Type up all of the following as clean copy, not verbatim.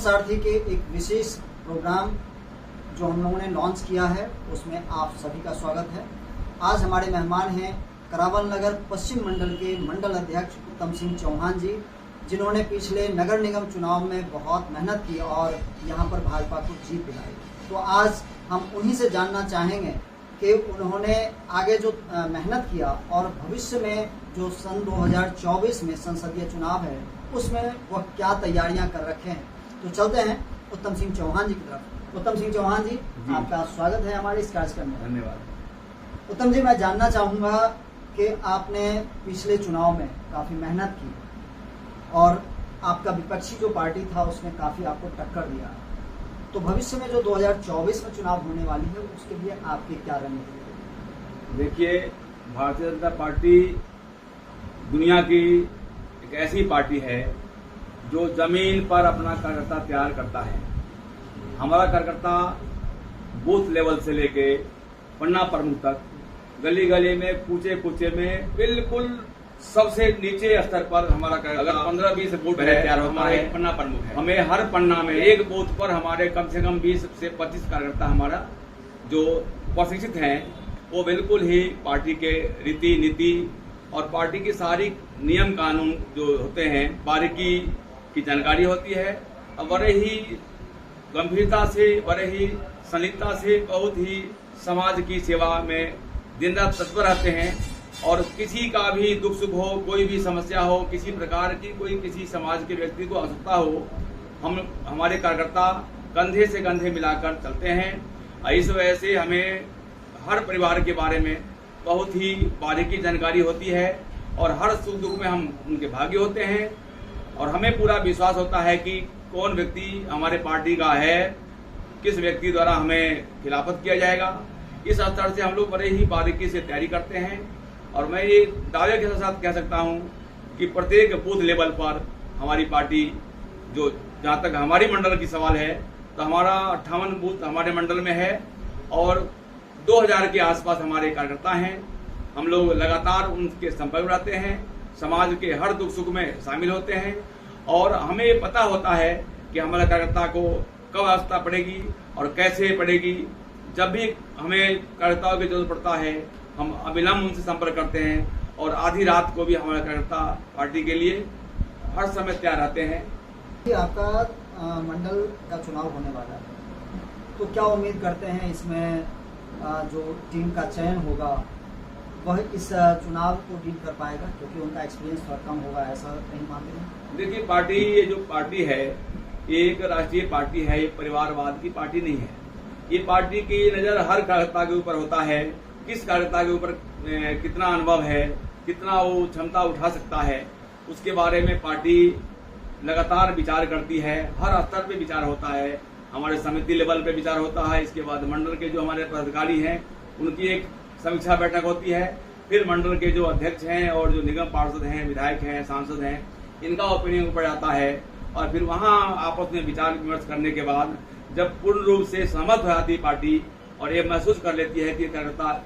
सारथी के एक विशेष प्रोग्राम जो हम लोगों ने लॉन्च किया है उसमें आप सभी का स्वागत है। आज हमारे मेहमान हैं करावल नगर पश्चिम मंडल के मंडल अध्यक्ष उत्तम सिंह चौहान जी, जिन्होंने पिछले नगर निगम चुनाव में बहुत मेहनत की और यहाँ पर भाजपा को जीत दिलाई। तो आज हम उन्हीं से जानना चाहेंगे कि उन्होंने आगे जो मेहनत किया और भविष्य में जो सन 2024 में संसदीय चुनाव है उसमें वह क्या तैयारियां कर रखे हैं। तो चलते हैं उत्तम सिंह चौहान जी की तरफ। उत्तम सिंह चौहान जी, आपका स्वागत है हमारे इस कार्यक्रम में। धन्यवाद। उत्तम जी, मैं जानना चाहूँगा कि आपने पिछले चुनाव में काफ़ी मेहनत की और आपका विपक्षी जो पार्टी था उसने काफ़ी आपको टक्कर दिया, तो भविष्य में जो 2024 में चुनाव होने वाली है उसके लिए आपकी क्या रणनीति है? देखिए, भारतीय जनता पार्टी दुनिया की एक ऐसी पार्टी है जो जमीन पर अपना कार्यकर्ता तैयार करता है। हमारा कार्यकर्ता बूथ लेवल से लेके पन्ना प्रमुख तक, गली गली में, कूचे कूचे में, बिल्कुल सबसे नीचे स्तर पर हमारा अगर 15-20 बूथ तैयार होता है, पन्ना प्रमुख है। हमें हर पन्ना में एक बूथ पर हमारे कम से कम 20 से 25 कार्यकर्ता हमारा जो प्रशिक्षित हैं, वो बिल्कुल ही पार्टी के रीति नीति और पार्टी की सारी नियम कानून जो होते हैं बारीकी की जानकारी होती है और बड़े ही गंभीरता से, बड़े ही संलिप्तता से, बहुत ही समाज की सेवा में दिन रात तत्पर रहते हैं। और किसी का भी दुख सुख हो, कोई भी समस्या हो, किसी प्रकार की कोई किसी समाज के व्यक्ति को आवश्यकता हो, हमारे कार्यकर्ता कंधे से कंधे मिलाकर चलते हैं। इस वजह से हमें हर परिवार के बारे में बहुत ही बारीकी जानकारी होती है और हर सुख दुख में हम उनके भागी होते हैं और हमें पूरा विश्वास होता है कि कौन व्यक्ति हमारे पार्टी का है, किस व्यक्ति द्वारा हमें खिलाफत किया जाएगा। इस स्तर से हम लोग बड़े ही बारीकी से तैयारी करते हैं और मैं ये दावे के साथ कह सकता हूं कि प्रत्येक बूथ लेवल पर हमारी पार्टी, जो जहां तक हमारी मंडल की सवाल है, तो हमारा 58 बूथ हमारे मंडल में है और 2000 के आसपास हमारे कार्यकर्ता हैं। हम लोग लगातार उनके संपर्क में रहते हैं, समाज के हर दुख सुख में शामिल होते हैं और हमें पता होता है कि हमारे कार्यकर्ता को कब आवश्यकता पड़ेगी और कैसे पड़ेगी। जब भी हमें कार्यकर्ताओं की जरूरत पड़ता है हम अविलंब उनसे संपर्क करते हैं और आधी रात को भी हमारे कार्यकर्ता पार्टी के लिए हर समय तैयार रहते हैं। आपका मंडल का चुनाव होने वाला है, तो क्या उम्मीद करते हैं इसमें जो टीम का चयन होगा वह इस चुनाव को डील कर पाएगा, क्योंकि उनका एक्सपीरियंस थोड़ा कम होगा, ऐसा नहीं मानते हैं? देखिए, पार्टी, ये जो पार्टी है ये एक राष्ट्रीय पार्टी है, ये परिवारवाद की पार्टी नहीं है। ये पार्टी की नजर हर कार्यकर्ता के ऊपर होता है, किस कार्यकर्ता के ऊपर कितना अनुभव है, कितना वो क्षमता उठा सकता है, उसके बारे में पार्टी लगातार विचार करती है। हर स्तर पे विचार होता है, हमारे समिति लेवल पे विचार होता है, इसके बाद मंडल के जो हमारे पदाधिकारी हैं उनकी एक समीक्षा बैठक होती है, फिर मंडल के जो अध्यक्ष हैं और जो निगम पार्षद हैं, विधायक हैं, सांसद हैं, इनका ओपिनियन ऊपर जाता है और फिर वहाँ आपस में विचार विमर्श करने के बाद जब पूर्ण रूप से सहमत हो जाती पार्टी और ये महसूस कर लेती है कि कार्यकर्ता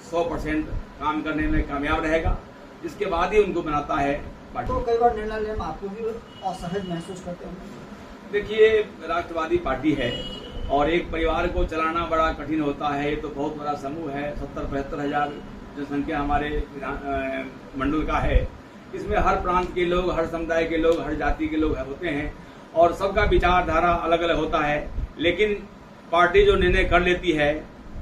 100% काम करने में कामयाब रहेगा, इसके बाद ही उनको बनाता है पार्टी। तो कई बार निर्णय लेने में आपको भी असहज महसूस करते हैं? देखिए, राष्ट्रवादी पार्टी है और एक परिवार को चलाना बड़ा कठिन होता है। ये तो बहुत बड़ा समूह है, 70-75 हजार जनसंख्या हमारे मंडल का है। इसमें हर प्रांत के लोग, हर समुदाय के लोग, हर जाति के लोग होते हैं और सबका विचारधारा अलग अलग होता है, लेकिन पार्टी जो निर्णय कर लेती है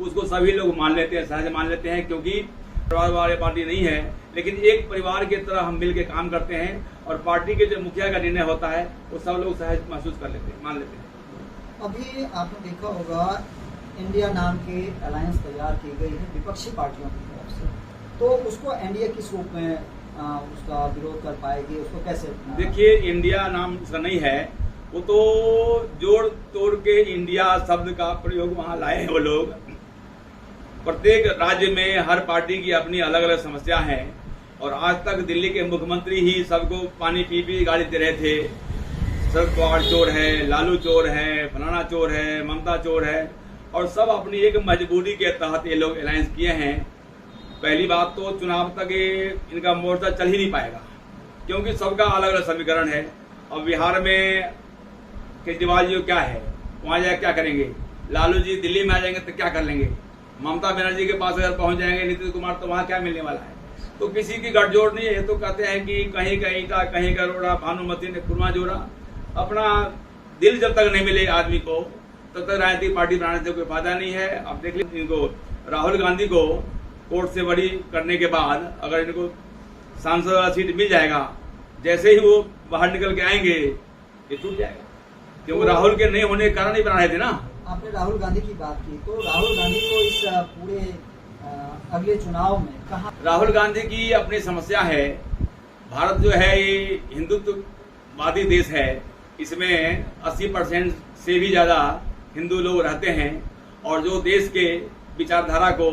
उसको सभी लोग मान लेते हैं, सहज मान लेते हैं, क्योंकि परिवार वाले पार्टी नहीं है, लेकिन एक परिवार की तरह हम मिलकर काम करते हैं और पार्टी के जो मुखिया का निर्णय होता है वो सब लोग सहज महसूस कर लेते हैं, मान लेते हैं। अभी आपने देखा होगा इंडिया नाम की अलायंस तैयार की गई है विपक्षी पार्टियों की तरफ से, तो उसको एनडीए किस रूप में उसका विरोध कर पाएगी, उसको कैसे? देखिए, इंडिया नाम उसका नहीं है, वो तो जोड़ तोड़ के इंडिया शब्द का प्रयोग वहां लाए हैं वो लोग। प्रत्येक राज्य में हर पार्टी की अपनी अलग अलग समस्या है और आज तक दिल्ली के मुख्यमंत्री ही सबको पानी पी पी गाली दे रहे थे, शरद पवार चोर है, लालू चोर है, फलाना चोर है, ममता चोर है, और सब अपनी एक मजबूरी के तहत ये लोग अलायंस किए हैं। पहली बात तो चुनाव तक इनका मोर्चा चल ही नहीं पाएगा, क्योंकि सबका अलग अलग समीकरण है। अब बिहार में केजरीवाल जी को क्या है, वहां जाकर क्या करेंगे। लालू जी दिल्ली में आ जाएंगे तो क्या कर लेंगे। ममता बनर्जी के पास अगर पहुंच जाएंगे नीतीश कुमार तो वहां क्या मिलने वाला है। तो किसी की गठजोड़ नहीं है। तो कहते हैं कि कहीं का ईंटा कहीं का रोड़ा, भानुमति ने खुरमा जोड़ा। अपना दिल जब तक नहीं मिले आदमी को तब तक राजनीतिक पार्टी बनाने से कोई फायदा नहीं है। अब देख लीजिए, इनको राहुल गांधी को कोर्ट से बरी करने के बाद अगर इनको सांसद वाला सीट मिल जाएगा, जैसे ही वो बाहर निकल के आएंगे ये टूट जाएगा, क्योंकि राहुल के नहीं होने के कारण ही बना रहे थे ना। आपने राहुल गांधी की बात की, तो राहुल गांधी को इस पूरे अगले चुनाव में कहा। राहुल गांधी की अपनी समस्या है। भारत जो है ये हिंदुत्ववादी देश है। इसमें 80% से भी ज्यादा हिंदू लोग रहते हैं और जो देश के विचारधारा को,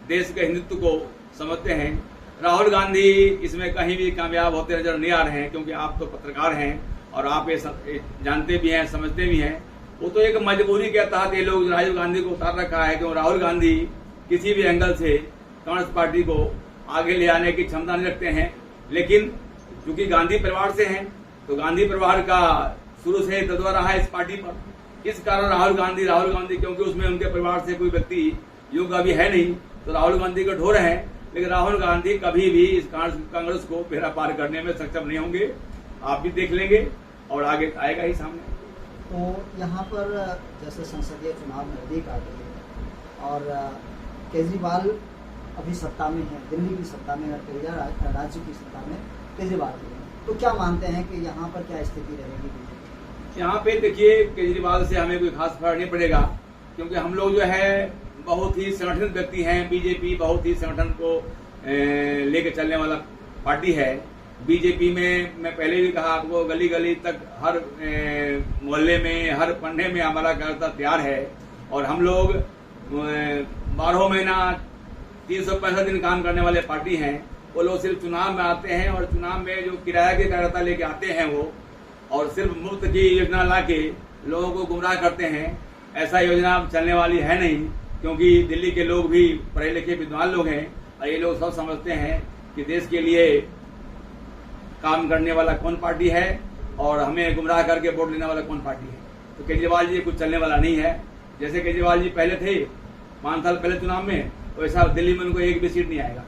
देश के हिंदुत्व को समझते हैं। राहुल गांधी इसमें कहीं भी कामयाब होते नजर नहीं आ रहे हैं, क्योंकि आप तो पत्रकार हैं और आप ये जानते भी हैं, समझते भी हैं। वो तो एक मजबूरी के तहत ये लोग राहुल गांधी को उतार रखा है, क्योंकि राहुल गांधी किसी भी एंगल से कांग्रेस पार्टी को आगे ले आने की क्षमता नहीं रखते हैं। लेकिन क्योंकि गांधी परिवार से हैं, तो गांधी परिवार का शुरू से दबदबा रहा है इस पार्टी पर। इस कारण राहुल गांधी क्योंकि उसमें उनके परिवार से कोई व्यक्ति युग अभी है नहीं, तो राहुल गांधी को ढो रहे हैं। लेकिन राहुल गांधी कभी भी इस कांग्रेस को बेड़ा पार करने में सक्षम नहीं होंगे। आप भी देख लेंगे और आगे आएगा ही सामने। तो यहाँ पर जैसे संसदीय चुनाव नजदीक आ गए हैं और केजरीवाल अभी सत्ता में है, दिल्ली की सत्ता में, राज्य की सत्ता में केजरीवाल है, तो क्या मानते हैं कि यहाँ पर क्या स्थिति रहेगी। यहाँ पे देखिए, केजरीवाल से हमें कोई खास फर्क नहीं पड़ेगा, क्योंकि हम लोग जो है बहुत ही संगठित व्यक्ति हैं। बीजेपी बहुत ही संगठन को लेकर चलने वाला पार्टी है। बीजेपी में मैं पहले भी कहा आपको, गली गली तक, हर मोहल्ले में, हर पन्ने में हमारा कार्यकर्ता तैयार है। और हम लोग 12 महीना 365 दिन काम करने वाले पार्टी हैं। वो लोग सिर्फ चुनाव में आते हैं और चुनाव में जो किराया के कार्यकर्ता लेके आते हैं वो, और सिर्फ मुफ्त की योजना ला के लोगों को गुमराह करते हैं। ऐसा योजना चलने वाली है नहीं, क्योंकि दिल्ली के लोग भी पढ़े लिखे विद्वान लोग हैं और ये लोग सब समझते हैं कि देश के लिए काम करने वाला कौन पार्टी है और हमें गुमराह करके वोट लेने वाला कौन पार्टी है। तो केजरीवाल जी कुछ चलने वाला नहीं है। जैसे केजरीवाल जी पहले थे 5 साल पहले चुनाव में, वैसा दिल्ली में उनको एक भी सीट नहीं आएगा।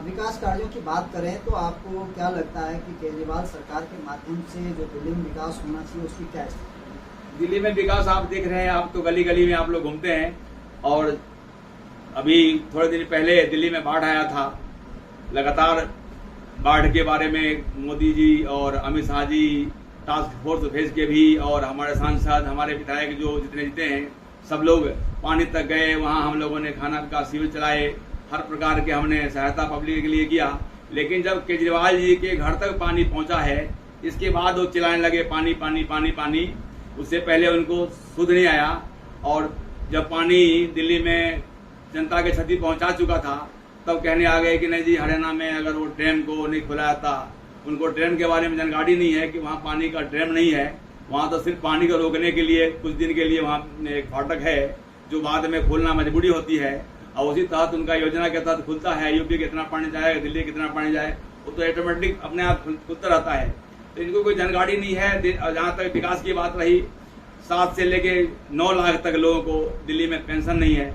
विकास कार्यों की बात करें तो आपको क्या लगता है कि केजरीवाल सरकार के माध्यम से जो दिल्ली में विकास होना चाहिए उसकी क्या स्थिति। दिल्ली में विकास आप देख रहे हैं, आप तो गली गली में आप लोग घूमते हैं। और अभी थोड़े दिन पहले दिल्ली में बाढ़ आया था। लगातार बाढ़ के बारे में मोदी जी और अमित शाह जी टास्क फोर्स भेज के भी, और हमारे सांसद, हमारे विधायक जो जितने जीते हैं, सब लोग पानी तक गए। वहाँ हम लोगों ने खाना का शिविर चलाए, हर प्रकार के हमने सहायता पब्लिक के लिए किया। लेकिन जब केजरीवाल जी के घर तक पानी पहुंचा है, इसके बाद वो चिल्लाने लगे पानी पानी पानी पानी। उससे पहले उनको सुध नहीं आया। और जब पानी दिल्ली में जनता के क्षति पहुंचा चुका था, तब कहने आ गए कि नहीं जी, हरियाणा में अगर वो ड्रेन को नहीं खुलाया था, उनको ड्रेन के बारे में जानकारी नहीं है कि वहाँ पानी का ड्रेन नहीं है। वहाँ तो सिर्फ पानी को रोकने के लिए कुछ दिन के लिए वहाँ एक फाटक है जो बाद में खोलना मजबूरी होती है, और उसी तहत उनका योजना के तहत खुलता है। यूपी कितना पानी जाए, दिल्ली कितना पानी जाए, वो तो ऑटोमेटिक अपने आप खुलता रहता है। तो इनको कोई जानकारी नहीं है। जहाँ तक विकास की बात रही, 7 से लेके 9 लाख तक लोगों को दिल्ली में पेंशन नहीं है,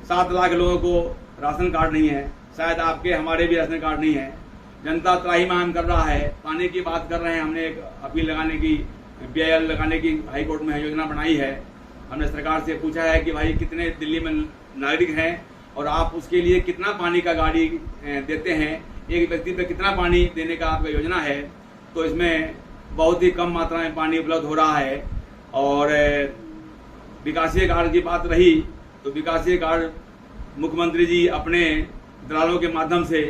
7 लाख लोगों को राशन कार्ड नहीं है, शायद आपके हमारे भी राशन कार्ड नहीं है। जनता त्राहिमाम कर रहा है। पानी की बात कर रहे हैं, हमने एक अपील लगाने की, BIL लगाने की हाई कोर्ट में योजना बनाई है। हमने सरकार से पूछा है कि भाई कितने दिल्ली में नागरिक हैं और आप उसके लिए कितना पानी का गाड़ी देते हैं, एक व्यक्ति पे कितना पानी देने का आपका योजना है। तो इसमें बहुत ही कम मात्रा में पानी उपलब्ध हो रहा है। और विकासीय कार्य की बात रही तो विकासीय कार्य मुख्यमंत्री जी अपने दलालों के माध्यम से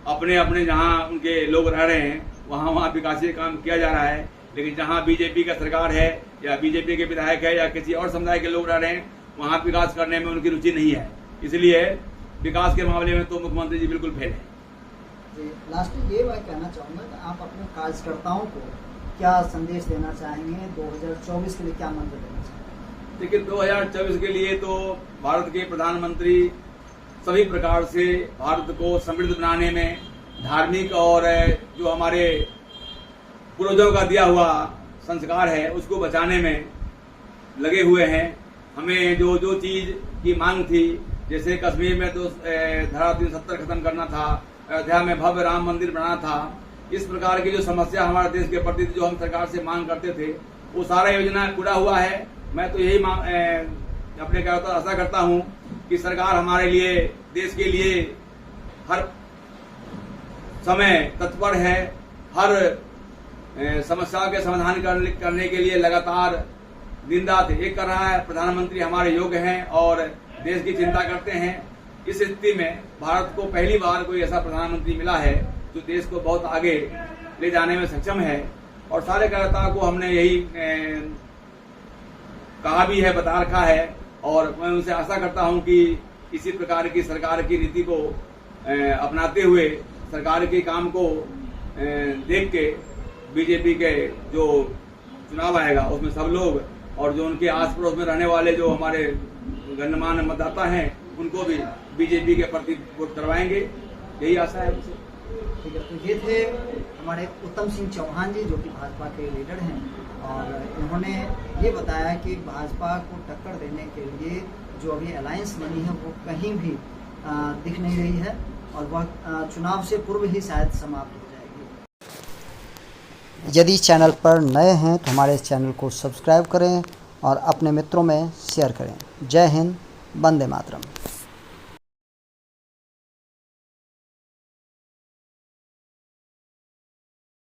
अपने अपने जहां उनके लोग रह रहे हैं वहां विकासीय काम किया जा रहा है। लेकिन जहां बीजेपी का सरकार है या बीजेपी के विधायक है या किसी और समुदाय के लोग रह रहे हैं, वहां विकास करने में उनकी रुचि नहीं है। इसलिए विकास के मामले में तो मुख्यमंत्री जी बिल्कुल फेल है। लास्ट में ये मैं कहना चाहूँगा कि आप अपने कार्यकर्ताओं को क्या संदेश देना चाहेंगे, 2024 के लिए क्या मंत्र देना चाहेंगे। देखिए, 2024 के लिए तो भारत के प्रधानमंत्री सभी प्रकार से भारत को समृद्ध बनाने में, धार्मिक और जो हमारे पूर्वजों का दिया हुआ संस्कार है उसको बचाने में लगे हुए हैं। हमें जो जो चीज की मांग थी, जैसे कश्मीर में तो धारा 370 खत्म करना था, अयोध्या में भव्य राम मंदिर बनाना था, इस प्रकार की जो समस्या हमारे देश के प्रति जो हम सरकार से मांग करते थे वो सारा योजना पूरा हुआ है। मैं तो यही अपने क्या होता आशा करता हूं कि सरकार हमारे लिए, देश के लिए हर समय तत्पर है, हर समस्या के समाधान करने के लिए लगातार दिन रात एक कर रहा है। प्रधानमंत्री हमारे योग्य हैं और देश की चिंता करते हैं। इस स्थिति में भारत को पहली बार कोई ऐसा प्रधानमंत्री मिला है जो देश को बहुत आगे ले जाने में सक्षम है। और सारे कार्यकर्ताओं को हमने यही कहा भी है, बता रखा है, और मैं उनसे आशा करता हूं कि इसी प्रकार की सरकार की नीति को अपनाते हुए सरकार के काम को देख के बीजेपी के जो चुनाव आएगा उसमें सब लोग और जो उनके आस पड़ोस में रहने वाले जो हमारे गणमान्य मतदाता हैं उनको भी बीजेपी के प्रति वोट करवाएंगे, यही आशा है उनसे। ठीक है, तो ये थे हमारे उत्तम सिंह चौहान जी जो कि भाजपा के लीडर हैं, और इन्होंने ये बताया कि भाजपा को टक्कर देने के लिए जो अभी अलायंस बनी है वो कहीं भी दिख नहीं रही है और वह चुनाव से पूर्व ही शायद समाप्त हो जाएगी। यदि चैनल पर नए हैं तो हमारे इस चैनल को सब्सक्राइब करें और अपने मित्रों में शेयर करें। जय हिंद, वंदे मातरम।